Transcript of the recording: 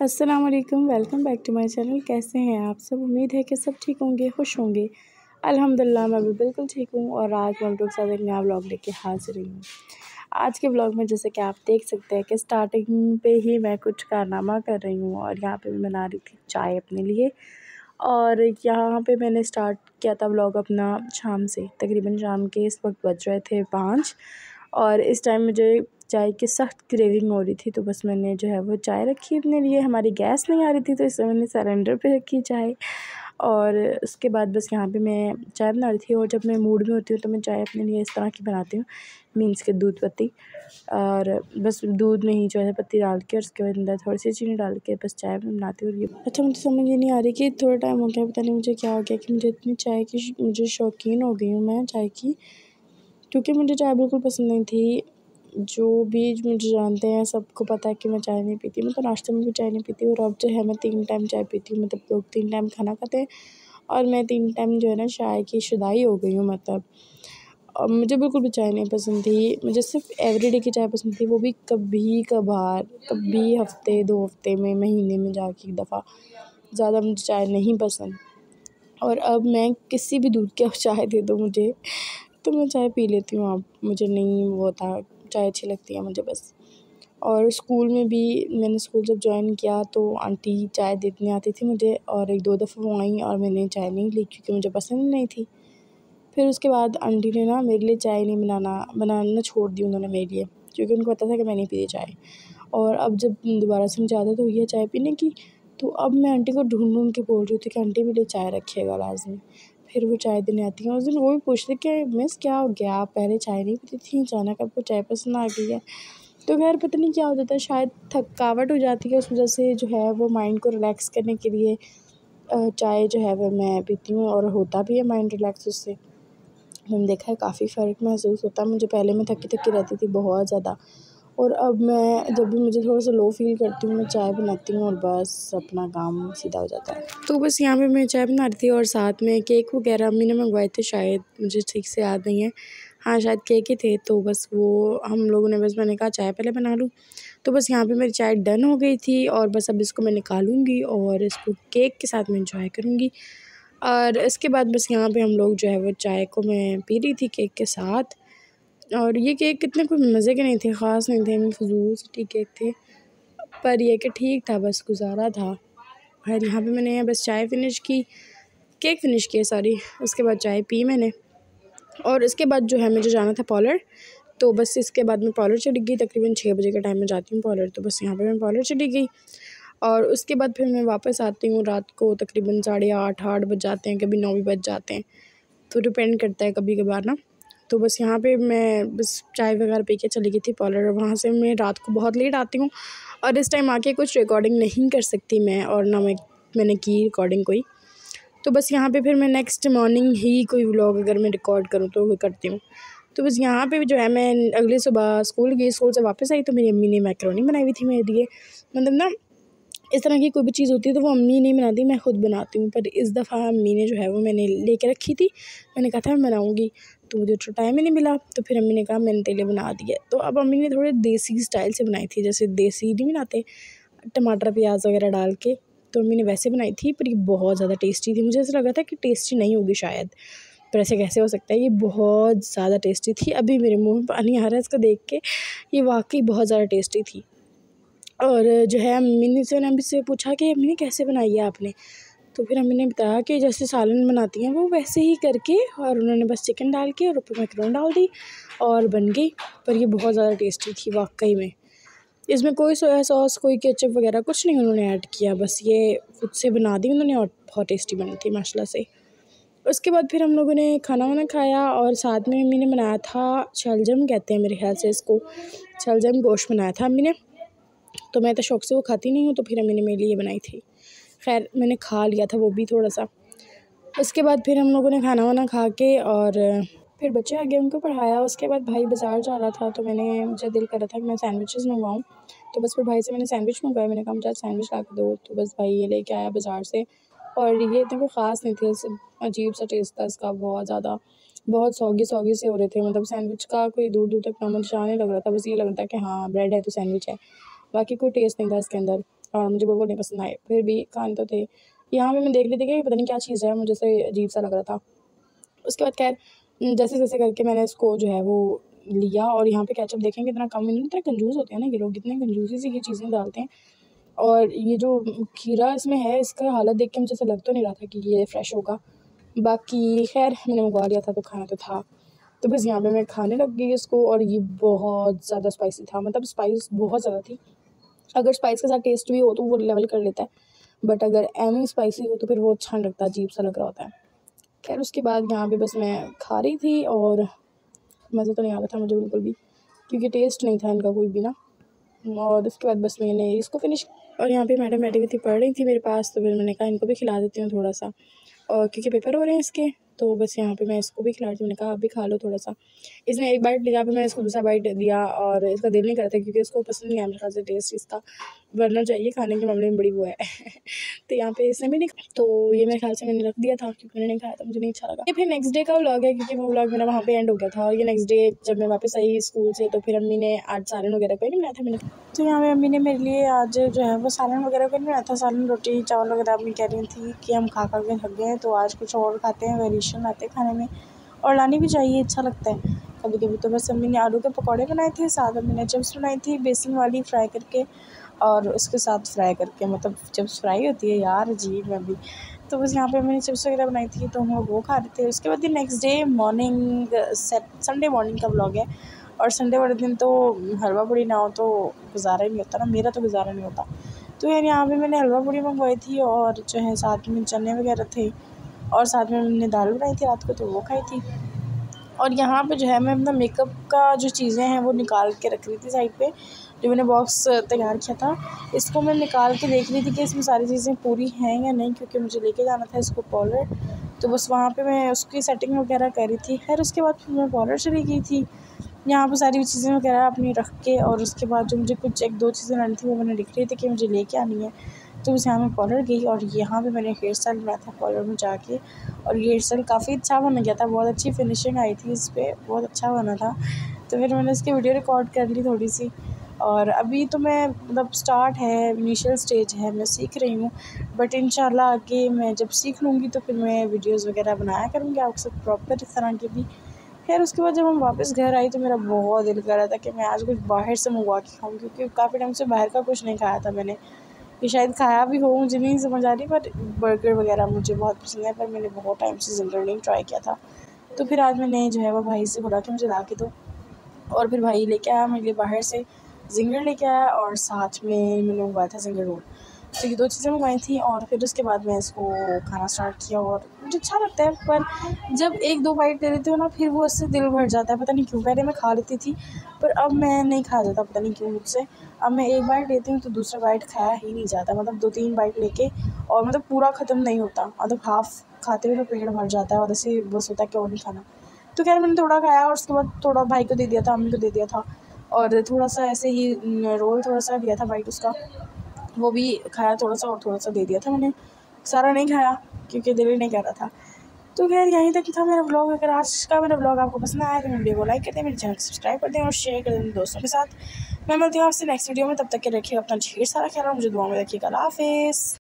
अस्सलाम वालेकुम, welcome back to my channel. कैसे हैं आप सब? उम्मीद है कि सब ठीक होंगे, खुश होंगे। अल्हम्दुलिल्लाह मैं भी बिल्कुल ठीक हूँ और आज मैं आपके साथ एक नया व्लॉग लेके हाजिर हुई हूँ। आज के व्लॉग में जैसे कि आप देख सकते हैं कि स्टार्टिंग पे ही मैं कुछ कारनामा कर रही हूँ और यहाँ पे मैं बना रही थी चाय अपने लिए। और यहाँ पे मैंने स्टार्ट किया था व्लॉग अपना शाम से, तकरीबन शाम के इस वक्त बज रहे थे 5 और इस टाइम मुझे चाय की सख्त क्रेविंग हो रही थी, तो बस मैंने जो है वो चाय रखी अपने लिए। हमारी गैस नहीं आ रही थी तो इसलिए मैंने सिलेंडर पे रखी चाय। और उसके बाद बस यहाँ पे मैं चाय बना रही थी। और जब मैं मूड में होती हूँ तो मैं चाय अपने लिए इस तरह की बनाती हूँ, मीन्स के दूध पत्ती, और बस दूध में ही जो है पत्ती डाल के और उसके बाद अंदर थोड़ी सी चीनी डाल के बस चाय बनाती हूँ। और ये अच्छा, मुझे समझ ये नहीं आ रही कि थोड़ा टाइम हो गया, पता नहीं मुझे क्या हो गया कि मुझे इतनी चाय की मुझे शौकीन हो गई हूँ मैं चाय की, क्योंकि मुझे चाय बिल्कुल पसंद नहीं थी। जो भी मुझे जानते हैं सबको पता है कि मैं चाय नहीं पीती, मैं तो नाश्ते में भी चाय नहीं पीती। और अब जो है मैं 3 टाइम चाय पीती हूँ, मतलब लोग 3 टाइम खाना खाते हैं और मैं 3 टाइम जो है ना चाय की शुदाई हो गई हूँ मतलब। और मुझे बिल्कुल भी चाय नहीं पसंद थी, मुझे सिर्फ एवरीडे की चाय पसंद थी, वो भी कभी कभार, कभी हफ्ते 2 हफ्ते में, महीने में जाके एक दफ़ा, ज़्यादा मुझे चाय नहीं पसंद। और अब मैं किसी भी दूध की चाय दे दो मुझे तो मैं चाय पी लेती हूँ। अब मुझे नहीं वो था, चाय अच्छी लगती है मुझे बस। और स्कूल में भी मैंने स्कूल जब जॉइन किया तो आंटी चाय देने आती थी मुझे, और 1-2 दफ़ा वो आई और मैंने चाय नहीं ली क्योंकि मुझे पसंद नहीं थी। फिर उसके बाद आंटी ने ना मेरे लिए चाय नहीं बनाना छोड़ दी उन्होंने मेरे लिए, क्योंकि उनको पता था कि मैं नहीं पीती चाय। और अब जब दोबारा से मुझे आदत हुई है चाय पीने की, तो अब मैं आंटी को ढूँढ के बोल रही थी कि आंटी मेरे लिए चाय रखिएगा लाज़मी। फिर वो चाय देने आती हैं। उस दिन वो भी पूछते कि मिस क्या हो गया, आप पहले चाय नहीं पीती थी, अचानक आपको चाय पसंद आ गई है। तो खैर पता नहीं क्या हो जाता है, शायद थकावट हो जाती है, उस वजह से जो है वो माइंड को रिलैक्स करने के लिए चाय जो है वो मैं पीती हूँ और होता भी है माइंड रिलैक्स उससे। मैंने देखा है काफ़ी फ़र्क महसूस होता है मुझे। पहले मैं थकी-थकी रहती थी बहुत ज़्यादा, और अब मैं जब भी मुझे थोड़ा सा लो फ़ील करती हूँ मैं चाय बनाती हूँ और बस अपना काम सीधा हो जाता है। तो बस यहाँ पे मैं चाय बना रही थी और साथ में केक वगैरह अम्मी ने मंगवाए थे, शायद मुझे ठीक से याद नहीं है। हाँ, शायद केक ही थे। तो बस वो हम लोगों ने, बस मैंने कहा चाय पहले बना लूँ। तो बस यहाँ पे मेरी चाय डन हो गई थी और बस अब इसको मैं निकालूंगी और इसको केक के साथ मैं एंजॉय करूँगी। और इसके बाद बस यहाँ पे हम लोग जो है वो चाय को मैं पी रही थी केक के साथ। और ये केक कितने कोई मज़े के नहीं थे, ख़ास नहीं थे, मैं फ़िज़ूल सिटी केक थे, पर ये कि ठीक था, बस गुज़ारा था। और यहाँ पे मैंने बस चाय फ़िनिश की, केक फ़िनिश किया सॉरी, उसके बाद चाय पी मैंने। और इसके बाद जो है मुझे जाना था पार्लर, तो बस इसके बाद मैं पार्लर चली गई। तकरीबन 6 बजे के टाइम में जाती हूँ पार्लर, तो बस यहाँ पे मैं पार्लर चली गई। और उसके बाद फिर मैं वापस आती हूँ रात को, तकरीबन 8:30 बज जाते हैं, कभी 9 भी बज जाते हैं, तो डिपेंड करता है कभी कभार ना। तो बस यहाँ पे मैं बस चाय वगैरह पी के चली गई थी पार्लर, और वहाँ से मैं रात को बहुत लेट आती हूँ और इस टाइम आके कुछ रिकॉर्डिंग नहीं कर सकती मैं, और ना मैंने की रिकॉर्डिंग कोई। तो बस यहाँ पे फिर मैं नेक्स्ट मॉर्निंग ही कोई व्लॉग अगर मैं रिकॉर्ड करूँ तो वो करती हूँ। तो बस यहाँ पे भी जो है मैं अगली सुबह स्कूल गई, स्कूल से वापस आई तो मेरी अम्मी ने मैकरोनी बनाई हुई थी मेरे लिए। मतलब ना इस तरह की कोई भी चीज़ होती है तो वो अम्मी नहीं बनाती, मैं ख़ुद बनाती हूँ। पर इस दफ़ा अम्मी ने जो है वो मैंने लेके रखी थी, मैंने कहा था मैं बनाऊँगी, तो मुझे तो टाइम ही नहीं मिला, तो फिर अम्मी ने कहा मैंने तेरे लिए बना दिया। तो अब अम्मी ने थोड़े देसी स्टाइल से बनाई थी, जैसे देसी नहीं बनाते टमाटर प्याज वगैरह डाल के, तो अम्मी ने वैसे बनाई थी, पर ये बहुत ज़्यादा टेस्टी थी। मुझे ऐसा लगा था कि टेस्टी नहीं होगी शायद, पर ऐसे कैसे हो सकता है, ये बहुत ज़्यादा टेस्टी थी। अभी मेरे मुँह में पानी आ रहा है इसको देख के, ये वाकई बहुत ज़्यादा टेस्टी थी। और जो है अम्मी से पूछा कि अम्मी ने कैसे बनाई है आपने, तो फिर अम्मी ने बताया कि जैसे सालन बनाती हैं वो वैसे ही करके, और उन्होंने बस चिकन डाल के और ऊपर मैकरोनी डाल दी और बन गई। पर ये बहुत ज़्यादा टेस्टी थी वाकई में। इसमें कोई सोया सॉस, कोई केचप वगैरह कुछ नहीं उन्होंने ऐड किया, बस ये खुद से बना दी उन्होंने और बहुत टेस्टी बनी थी माशाल्लाह से। उसके बाद फिर हम लोगों ने खाना वाना खाया और साथ में अम्मी ने बनाया था शलजम, कहते हैं मेरे ख्याल से इसको, शलजम गोश्त बनाया था अम्मी ने। तो मैं तो शौक़ से वो खाती नहीं हूँ, तो फिर अम्मी ने मेरे लिए बनाई थी। खैर मैंने खा लिया था वो भी थोड़ा सा। उसके बाद फिर हम लोगों ने खाना वाना खा के और फिर बच्चे आ गए, उनको पढ़ाया। उसके बाद भाई बाज़ार जा रहा था, तो मुझे दिल कर रहा था कि मैं सैंडविचेस मंगवाऊँ, तो बस फिर भाई से मैंने सैंडविच मंगवाया। मैंने कहा मुझे सैंडविच ला के दो, तो बस भाई ये लेके आया बाज़ार से। और ये इतने कोई ख़ास नहीं थे, अजीब सा टेस्ट था इसका, बहुत ज़्यादा, बहुत सौगी से हो रहे थे। मतलब सैंडविच का कोई दूर दूर तक नामो निशान नहीं लग रहा था, बस ये लग रहा था कि हाँ ब्रेड है तो सैंडविच है, बाकी कोई टेस्ट नहीं था इसके अंदर। और मुझे बिल्कुल नहीं पसंद आए, फिर भी खाने तो थे। यहाँ पे मैं देख रही थी कि पता नहीं क्या चीज़ है, मुझे से अजीब सा लग रहा था। उसके बाद खैर जैसे-जैसे करके मैंने इसको जो है वो लिया, और यहाँ पे केचअप देखें कितना कम, इतने कंजूस होते हैं ना ये लोग, इतने कंजूसी से ये चीज़ें डालते हैं। और ये जो खीरा इसमें है, इसका हालत देख के मुझे ऐसा लग तो नहीं रहा था कि ये फ्रेश होगा। बाकी खैर मैंने मंगवा लिया था तो खाना तो था। तो बस यहाँ पे मैं खाने लग गई इसको, और ये बहुत ज़्यादा स्पाइसी था, मतलब स्पाइस बहुत ज़्यादा थी। अगर स्पाइस के साथ टेस्ट भी हो तो वो लेवल कर लेता है, बट अगर एमी स्पाइसी हो तो फिर वो अच्छा नहीं लगता, अजीब सा लग रहा होता है। खैर उसके बाद यहाँ पे बस मैं खा रही थी, और मज़ा तो नहीं आ रहा था मुझे बिल्कुल भी, क्योंकि टेस्ट नहीं था इनका कोई भी ना। और उसके बाद बस मैंने इसको फिनिश, और यहाँ पे मैडम बैठी हुई थी, पढ़ रही थी मेरे पास, तो फिर मैंने कहा इनको भी खिला देती हूँ थोड़ा सा, और क्योंकि पेपर हो रहे हैं इसके, तो बस यहाँ पे मैं इसको भी खिला रही थी। मैंने कहा आप भी खा लो थोड़ा सा। इसने एक बाइट लिया, फिर मैंने इसको दूसरा बाइट दिया, और इसका दिल नहीं कर रहा था क्योंकि इसको पसंद नहीं आया मेरे ख्याल से टेस्ट इसका, वरना चाहिए खाने के मामले में बड़ी वो है तो यहाँ पे इसने भी नहीं, तो ये मेरे ख्याल से मैंने रख दिया था क्योंकि मैंने नहीं खाया था, मुझे नहीं अच्छा लगा। ये फिर नेक्स्ट डे का व्लॉग है, क्योंकि वो व्लॉग मेरा वहाँ पे एंड हो गया था, और ये नेक्स्ट डे जब मैं वापस आई स्कूल से, तो फिर अम्मी ने आज सालन वगैरह कोई नहीं बनाया था मैंने, तो यहाँ पे अम्मी ने मेरे लिए आज जो है वो सालन वगैरह कोई नहीं बनाया था, सालन रोटी चावल वगैरह अम्मी कह रही थी कि हम खा खा के थक गए हैं, तो आज कुछ और खाते हैं, वेरिएशन आते हैं खाने में, और लानी भी चाहिए, अच्छा लगता है कभी कभी। तो बस अम्मी ने आलू के पकौड़े बनाए थे, साथ अम्मी ने चिप्स बनाई थी बेसन वाली फ्राई करके, और उसके साथ फ्राई करके, मतलब चिप्स फ्राई होती है यार जी मैं भी। तो बस यहाँ पे मैंने चिप्स वगैरह बनाई थी, तो हम वो खा रहे थे। उसके बाद next day morning, Sunday morning का व्लॉग है, और संडे वाले दिन तो हलवा पूड़ी ना हो तो गुजारा ही नहीं होता ना, मेरा तो गुजारा नहीं होता। तो यार यहाँ पे मैंने हलवा पूड़ी मंगवाई थी, और जो है साथ में चने वगैरह थे, और साथ में मैंने दाल बनाई थी रात को, तो वो खाई थी। और यहाँ पे जो है मैं अपना मेकअप का जो चीज़ें हैं वो निकाल के रख रही थी साइड पे, जो मैंने बॉक्स तैयार किया था, इसको मैं निकाल के देख रही थी कि इसमें सारी चीज़ें पूरी हैं या नहीं, क्योंकि मुझे लेके जाना था इसको पार्लर। तो बस वहाँ पे मैं उसकी सेटिंग वगैरह कर रही थी। खैर उसके बाद फिर मैं पार्लर चली गई थी, यहाँ पर सारी चीज़ें वगैरह अपनी रख के, और उसके बाद जो मुझे कुछ 1-2 चीज़ें लानी थी वो मैंने लिख रही थी कि मुझे लेके आनी है। तो बस यहाँ मैं पार्लर गई, और यहाँ पे मैंने हेयर स्टाइल बनाया था पार्लर में जाके, और ये हेयर स्टाइल काफ़ी अच्छा बन गया था, बहुत अच्छी फिनिशिंग आई थी इस पर, बहुत अच्छा बना था। तो फिर मैंने इसकी वीडियो रिकॉर्ड कर ली थोड़ी सी, और अभी तो मैं मतलब स्टार्ट है, इनिशियल स्टेज है, मैं सीख रही हूँ, बट इंशाल्लाह आगे मैं जब सीख लूँगी तो फिर मैं वीडियोज़ वगैरह बनाया करूँगी आपके साथ प्रॉपर इस तरह की भी। खैर उसके बाद जब हम वापस घर आई तो मेरा बहुत दिल कर रहा था कि मैं आज कुछ बाहर से मंगवा के खाऊँ, क्योंकि काफ़ी टाइम से बाहर का कुछ नहीं खाया था मैंने, ये शायद खाया भी हो मुझे नहीं समझ आ रही, पर बर्गर वगैरह मुझे बहुत पसंद है, पर मैंने बहुत टाइम से ज़िंदगी नहीं ट्राई किया था। तो फिर आज मैंने जो है वो भाई से बोला कि मुझे ला के दो, और फिर भाई लेके आया मेरे लिए बाहर से, ज़िंगर लेके आया, और साथ में मैंने मंगवाया था ज़िंगर रोल। तो ये 2 चीज़ें मंगवाई थी, और फिर उसके बाद मैं इसको खाना स्टार्ट किया, और मुझे अच्छा लगता है, पर जब 1-2 बाइट ले लेती हूँ ना फिर वो उससे दिल भर जाता है, पता नहीं क्यों। पहले मैं खा लेती थी, पर अब मैं नहीं खाया जाता, पता नहीं क्यों मुझसे। अब मैं 1 बाइट लेती हूँ तो दूसरा बाइट खाया ही नहीं जाता, मतलब 2-3 बाइट लेके, और मतलब पूरा ख़त्म नहीं होता, मतलब हाफ़ खाते हुए तो पेट भर जाता है, और ऐसे बस होता है कि और नहीं खाना। तो खैर मैंने थोड़ा खाया, और उसके बाद थोड़ा भाई को दे दिया था, अम्मी को दे दिया था, और थोड़ा-सा ऐसे ही रोल थोड़ा-सा लिया था बाइट उसका, वो भी खाया थोड़ा-सा, और थोड़ा-सा दे दिया था मैंने, सारा नहीं खाया क्योंकि दिल ही नहीं कर रहा था। तो खैर यहीं तक था मेरा व्लॉग। अगर आज का मेरा व्लॉग आपको पसंद आया तो मेरे वीडियो को लाइक कर दें, मेरे चैनल को सब्सक्राइब कर दें, और शेयर कर दें अपने दोस्तों के साथ। मैं मिलती हूँ आपसे नेक्स्ट वीडियो में, तब तक के रखिएगा अपना ढेर सारा ख्याल, और मुझे दुआ में रखिएगा। अल्लाह हाफ़िज़।